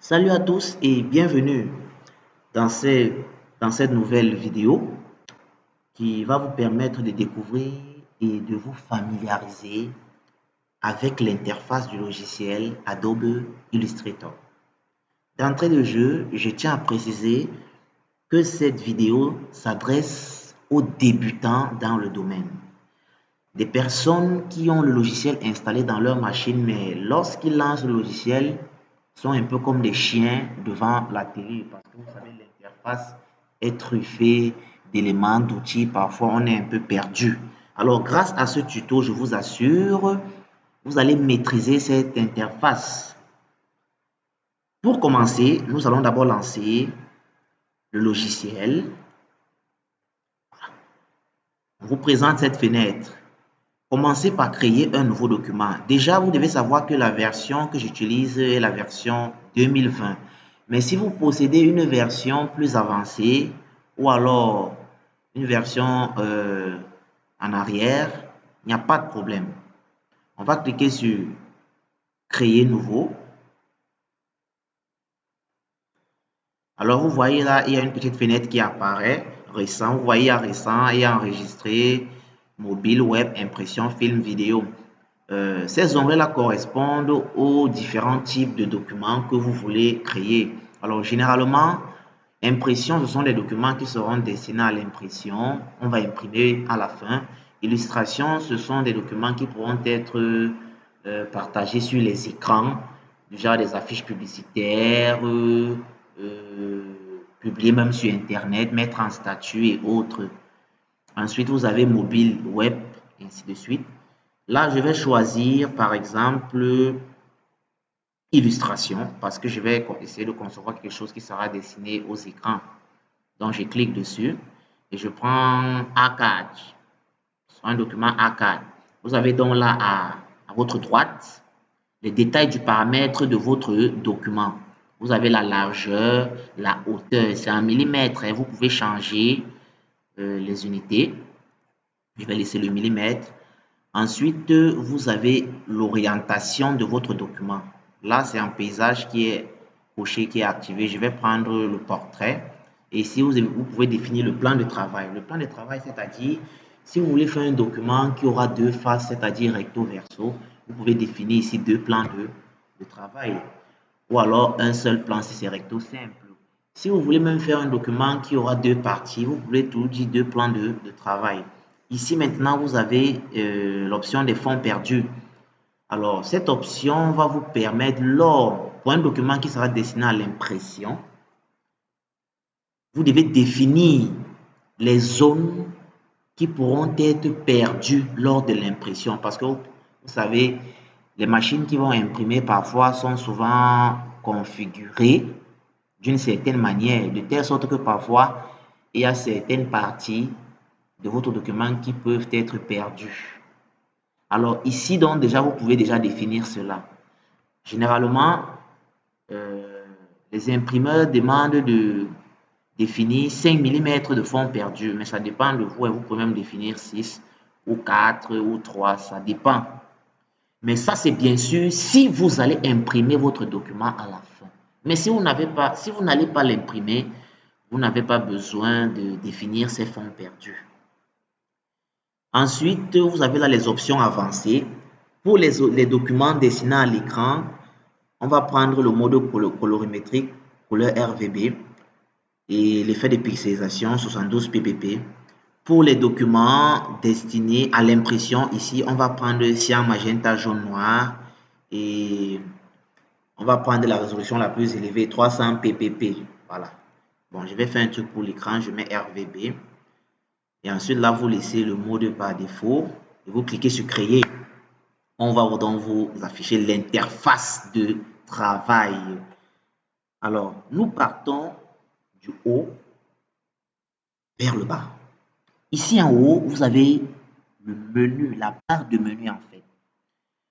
Salut à tous et bienvenue dans, dans cette nouvelle vidéo qui va vous permettre de découvrir et de vous familiariser avec l'interface du logiciel Adobe Illustrator. D'entrée de jeu, je tiens à préciser que cette vidéo s'adresse aux débutants dans le domaine. Des personnes qui ont le logiciel installé dans leur machine, mais lorsqu'ils lancent le logiciel, sont un peu comme des chiens devant la télé parce que vous savez, l'interface est truffée d'éléments, d'outils. Parfois, on est un peu perdu. Alors, grâce à ce tuto, je vous assure, vous allez maîtriser cette interface. Pour commencer, nous allons d'abord lancer le logiciel. On vous présente cette fenêtre. Commencez par créer un nouveau document. Déjà, vous devez savoir que la version que j'utilise est la version 2020. Mais si vous possédez une version plus avancée ou alors une version en arrière, il n'y a pas de problème. On va cliquer sur Créer nouveau. Alors, vous voyez là, il y a une petite fenêtre qui apparaît. Récent, vous voyez, il y a récent et enregistré, mobile, web, impression, film, vidéo. Ces onglets-là correspondent aux différents types de documents que vous voulez créer. Alors, généralement, impression, ce sont des documents qui seront destinés à l'impression. On va imprimer à la fin. Illustration, ce sont des documents qui pourront être partagés sur les écrans, du genre des affiches publicitaires, publier même sur Internet, mettre en statut et autres. Ensuite, vous avez mobile, web, et ainsi de suite. Là, je vais choisir, par exemple, illustration, parce que je vais essayer de concevoir quelque chose qui sera destiné aux écrans. Donc, je clique dessus et je prends A4, un document A4. Vous avez donc là à votre droite les détails du paramètre de votre document. Vous avez la largeur, la hauteur, c'est en millimètres. Vous pouvez changer les unités. Je vais laisser le millimètre. Ensuite, vous avez l'orientation de votre document. Là, c'est un paysage qui est coché, qui est activé. Je vais prendre le portrait. Et ici, vous pouvez définir le plan de travail. Le plan de travail, c'est-à-dire, si vous voulez faire un document qui aura deux faces, c'est-à-dire recto verso, vous pouvez définir ici deux plans de travail. Ou alors un seul plan si c'est recto simple. Si vous voulez même faire un document qui aura deux parties, vous pouvez tout dire deux plans de travail. Ici maintenant, vous avez l'option des fonds perdus. Alors, cette option va vous permettre, pour un document qui sera destiné à l'impression, vous devez définir les zones qui pourront être perdues lors de l'impression. Parce que vous savez, les machines qui vont imprimer parfois sont souvent configurées d'une certaine manière, de telle sorte que parfois, il y a certaines parties de votre document qui peuvent être perdues. Alors ici, donc, déjà, vous pouvez déjà définir cela. Généralement, les imprimeurs demandent de définir 5 mm de fond perdu, mais ça dépend de vous et vous pouvez même définir 6 ou 4 ou 3, ça dépend. Mais ça, c'est bien sûr si vous allez imprimer votre document à la fin. Mais si vous n'allez pas l'imprimer, vous n'avez pas besoin de définir ces fonds perdus. Ensuite, vous avez là les options avancées. Pour les documents dessinés à l'écran, on va prendre le mode colorimétrique, couleur RGB et l'effet de pixelisation 72 ppp. Pour les documents destinés à l'impression, ici, on va prendre cyan, magenta, jaune, noir et on va prendre la résolution la plus élevée, 300 ppp. Voilà. Bon, je vais faire un truc pour l'écran, je mets RGB. Et ensuite, là, vous laissez le mode par défaut et vous cliquez sur Créer. On va donc vous afficher l'interface de travail. Alors, nous partons du haut vers le bas. Ici en haut, vous avez le menu, la barre de menu en fait.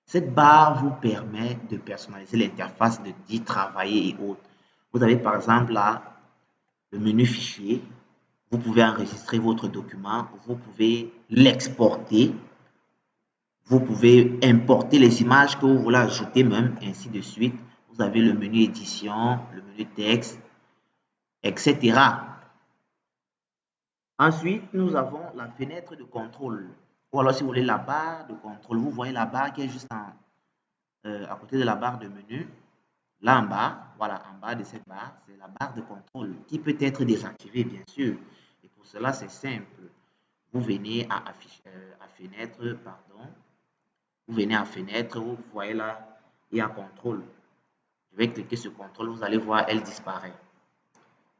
Cette barre vous permet de personnaliser l'interface, d'y travailler et autres. Vous avez par exemple là le menu fichier. Vous pouvez enregistrer votre document, vous pouvez l'exporter, vous pouvez importer les images que vous voulez ajouter même, ainsi de suite. Vous Vous avez le menu édition, le menu texte, etc. Ensuite, nous avons la fenêtre de contrôle. Ou alors, si vous voulez, la barre de contrôle. Vous voyez la barre qui est juste à côté de la barre de menu. Là en bas, voilà, en bas de cette barre, c'est la barre de contrôle qui peut être désactivée, bien sûr. Et pour cela, c'est simple. Vous venez à fenêtre, pardon. Vous venez à fenêtre, vous voyez là, il y a contrôle. Je vais cliquer sur contrôle, vous allez voir, elle disparaît.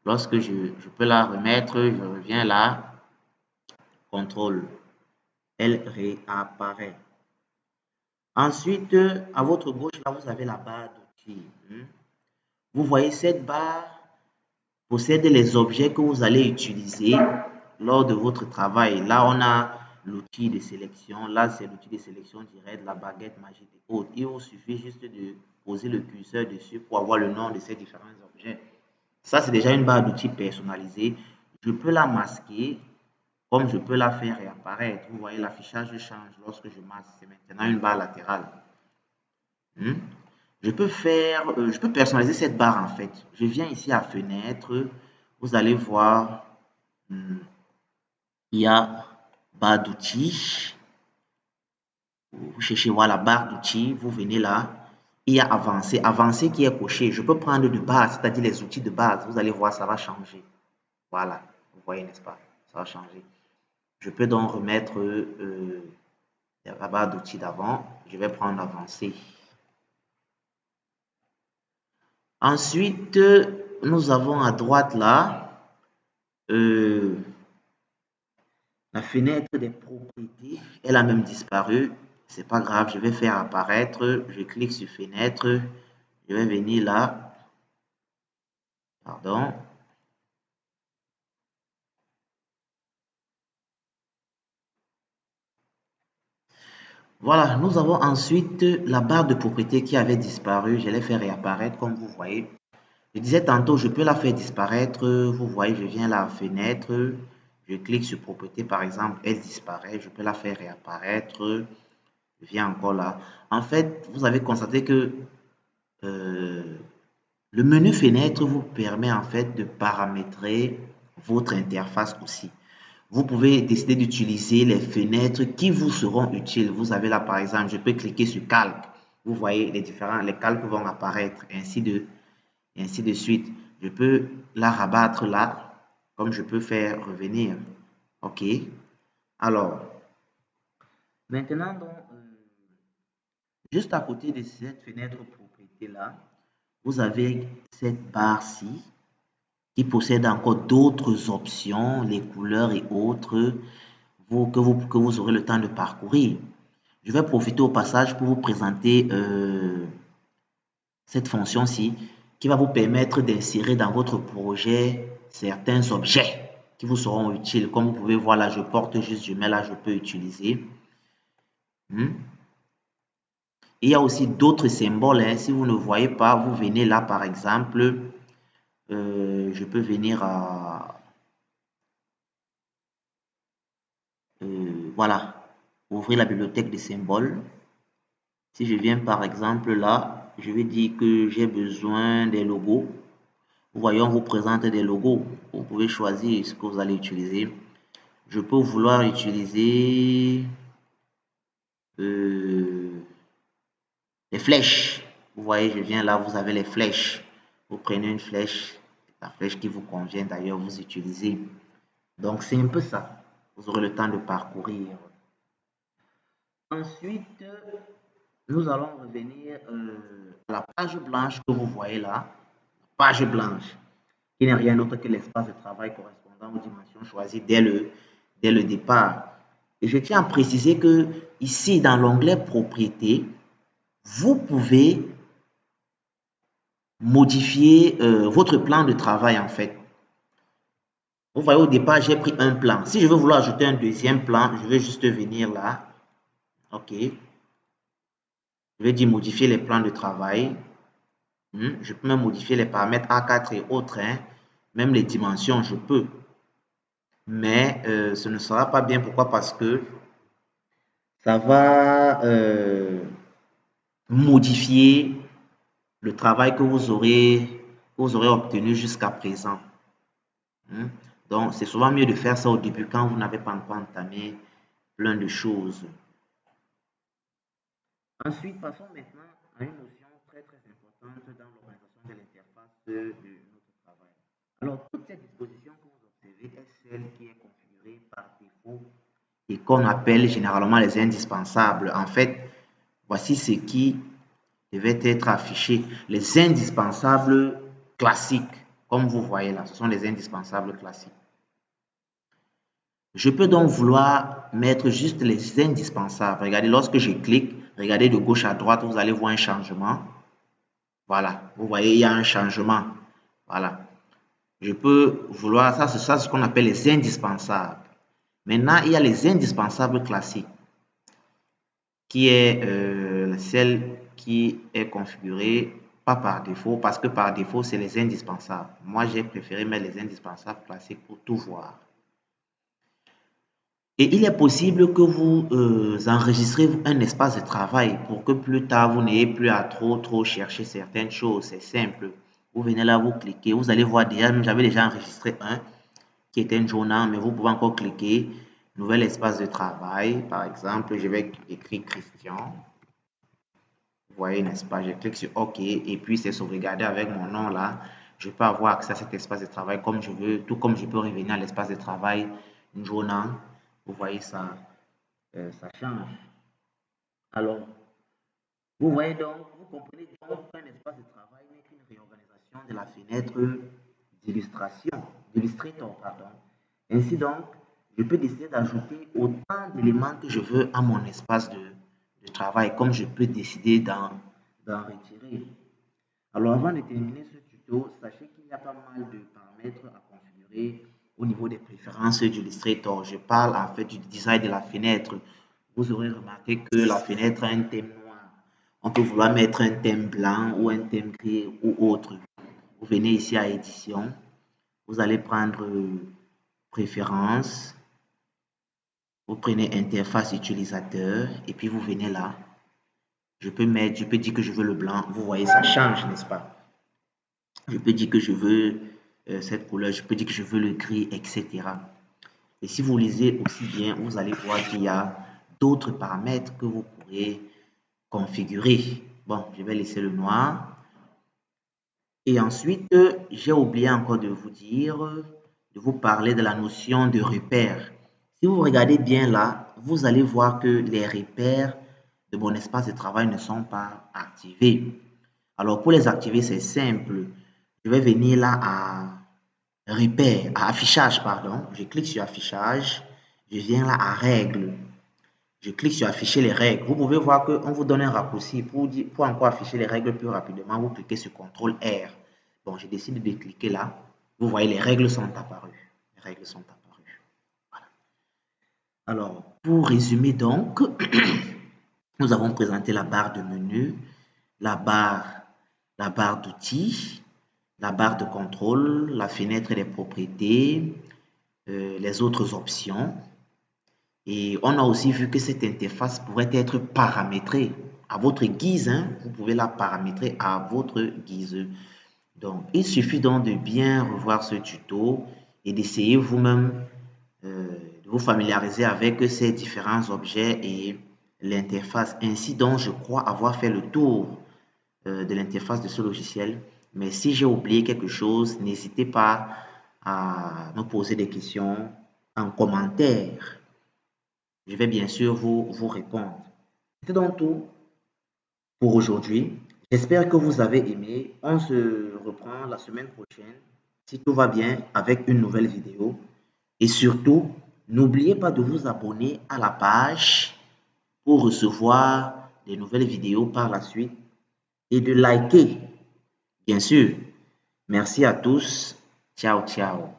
Lorsque je peux la remettre, je reviens là, contrôle, elle réapparaît. Ensuite, à votre gauche, là, vous avez la barre d'outils. Vous voyez, cette barre possède les objets que vous allez utiliser lors de votre travail. Là, on a l'outil de sélection. Là, c'est l'outil de sélection directe, la baguette magique et autres. Il vous suffit juste de poser le curseur dessus pour avoir le nom de ces différents objets. Ça, c'est déjà une barre d'outils personnalisée. Je peux la masquer comme je peux la faire réapparaître. Vous voyez, l'affichage change lorsque je masque. C'est maintenant une barre latérale. Je peux personnaliser cette barre en fait. Je viens ici à fenêtre. Vous allez voir, il y a barre d'outils. Vous cherchez voir la barre d'outils. Vous venez là. Il y a avancé. Avancé qui est coché. Je peux prendre de base, c'est-à-dire les outils de base. Vous allez voir, ça va changer. Voilà. Vous voyez, n'est-ce pas? Ça va changer. Je peux donc remettre la barre d'outils d'avant. Je vais prendre avancé. Ensuite, nous avons à droite là la fenêtre des propriétés. Elle a même disparu. C'est pas grave, je vais faire apparaître. Je clique sur fenêtre. Je vais venir là. Pardon. Voilà, nous avons ensuite la barre de propriété qui avait disparu. Je l'ai fait réapparaître comme vous voyez. Je disais tantôt, je peux la faire disparaître. Vous voyez, je viens là à fenêtre. Je clique sur propriété, par exemple, elle disparaît. Je peux la faire réapparaître. Je viens encore là. En fait, vous avez constaté que le menu fenêtre vous permet en fait de paramétrer votre interface aussi. Vous pouvez décider d'utiliser les fenêtres qui vous seront utiles. Vous avez là, par exemple, je peux cliquer sur calque. Vous voyez les calques vont apparaître, ainsi de suite. Je peux la rabattre là, comme je peux faire revenir. OK. Alors, maintenant, donc, juste à côté de cette fenêtre propriété là, vous avez cette barre-ci qui possède encore d'autres options, les couleurs et autres que vous aurez le temps de parcourir. Je vais profiter au passage pour vous présenter cette fonction-ci qui va vous permettre d'insérer dans votre projet certains objets qui vous seront utiles. Comme vous pouvez voir là, je porte juste, je mets là, je peux utiliser. Il y a aussi d'autres symboles. Si vous ne voyez pas, vous venez là par exemple. Je peux venir à voilà, ouvrir la bibliothèque des symboles. Si je viens par exemple là, je vais dire que j'ai besoin des logos. Vous voyez, on vous présente des logos. Vous pouvez choisir ce que vous allez utiliser. Je peux vouloir utiliser les flèches. Vous voyez, je viens là, vous avez les flèches. Vous prenez une flèche, la flèche qui vous convient d'ailleurs, vous utilisez. Donc, c'est un peu ça. Vous aurez le temps de parcourir. Ensuite, nous allons revenir à la page blanche que vous voyez là. Page blanche, qui n'est rien d'autre que l'espace de travail correspondant aux dimensions choisies dès le départ. Et je tiens à préciser que ici, dans l'onglet Propriétés, vous pouvez modifier votre plan de travail en fait. Vous voyez, au départ, j'ai pris un plan. Si je veux vouloir ajouter un deuxième plan, je vais juste venir là. OK. Je vais dire modifier les plans de travail. Je peux même modifier les paramètres A4 et autres. Même les dimensions, je peux. Mais ce ne sera pas bien. Pourquoi? Parce que ça va modifier le travail que vous aurez obtenu jusqu'à présent. Donc, c'est souvent mieux de faire ça au début quand vous n'avez pas encore entamé plein de choses. Ensuite, passons maintenant à une notion très importante dans l'organisation de l'interface de notre travail. Alors, toute cette disposition que vous observez est celle qui est configurée par défaut et qu'on appelle généralement les indispensables. En fait, voici ce qui devait être affiché. Les indispensables classiques, comme vous voyez là, ce sont les indispensables classiques. Je peux donc vouloir mettre juste les indispensables. Regardez, lorsque je clique, regardez de gauche à droite, vous allez voir un changement. Voilà, vous voyez, il y a un changement. Voilà. Je peux vouloir, ça c'est ce qu'on appelle les indispensables. Maintenant, il y a les indispensables classiques, qui est celle qui est configurée pas par défaut, parce que par défaut, c'est les indispensables. Moi, j'ai préféré mettre les indispensables classiques pour tout voir. Et il est possible que vous enregistrez un espace de travail pour que plus tard, vous n'ayez plus à trop chercher certaines choses. C'est simple. Vous venez là, vous cliquez, vous allez voir déjà, j'avais déjà enregistré un qui était un journal, mais vous pouvez encore cliquer, nouvel espace de travail. Par exemple, je vais écrire Christian. Vous voyez, n'est-ce pas? Je clique sur OK et puis c'est sauvegardé avec mon nom là. Je peux avoir accès à cet espace de travail comme je veux, tout comme je peux revenir à l'espace de travail journal. Vous voyez ça, ça change. Alors, vous voyez donc, vous comprenez donc qu'un espace de travail n'est qu'une réorganisation de la fenêtre d'illustrator, pardon. Ainsi donc, je peux décider d'ajouter autant d'éléments que je veux à mon espace de travail, comme je peux décider d'en retirer. Alors, avant de terminer ce tuto, sachez qu'il y a pas mal de paramètres à configurer au niveau des préférences d'Illustrator. Je parle en fait du design de la fenêtre. Vous aurez remarqué que la fenêtre a un thème noir. On peut vouloir mettre un thème blanc ou un thème gris ou autre. Vous venez ici à édition. Vous allez prendre préférences. Vous prenez interface utilisateur et puis vous venez là. Je peux dire que je veux le blanc. Vous voyez, ça change, n'est-ce pas? Je peux dire que je veux cette couleur. Je peux dire que je veux le gris, etc. Et si vous lisez aussi bien, vous allez voir qu'il y a d'autres paramètres que vous pourrez configurer. Bon, je vais laisser le noir. Et ensuite, j'ai oublié encore de vous dire, de vous parler de la notion de repère. Si vous regardez bien là, vous allez voir que les repères de mon espace de travail ne sont pas activés. Alors, pour les activer, c'est simple. Je vais venir là à repère, à affichage, pardon. Je clique sur affichage. Je viens là à règles. Je clique sur afficher les règles. Vous pouvez voir qu'on vous donne un raccourci pour encore afficher les règles plus rapidement. Vous cliquez sur CTRL R. Bon, j'ai décidé de cliquer là. Vous voyez, les règles sont apparues. Les règles sont apparues. Voilà. Alors, pour résumer donc, nous avons présenté la barre de menu, la barre d'outils, la barre de contrôle, la fenêtre des propriétés, les autres options. Et on a aussi vu que cette interface pourrait être paramétrée à votre guise. Vous pouvez la paramétrer à votre guise. Donc, il suffit donc de bien revoir ce tuto et d'essayer vous-même de vous familiariser avec ces différents objets et l'interface. Ainsi donc, je crois avoir fait le tour de l'interface de ce logiciel. Mais si j'ai oublié quelque chose, n'hésitez pas à me poser des questions en commentaire. Je vais bien sûr vous répondre. C'est donc tout pour aujourd'hui. J'espère que vous avez aimé. On se reprend la semaine prochaine, si tout va bien, avec une nouvelle vidéo. Et surtout, n'oubliez pas de vous abonner à la page pour recevoir des nouvelles vidéos par la suite et de liker, bien sûr. Merci à tous. Ciao, ciao.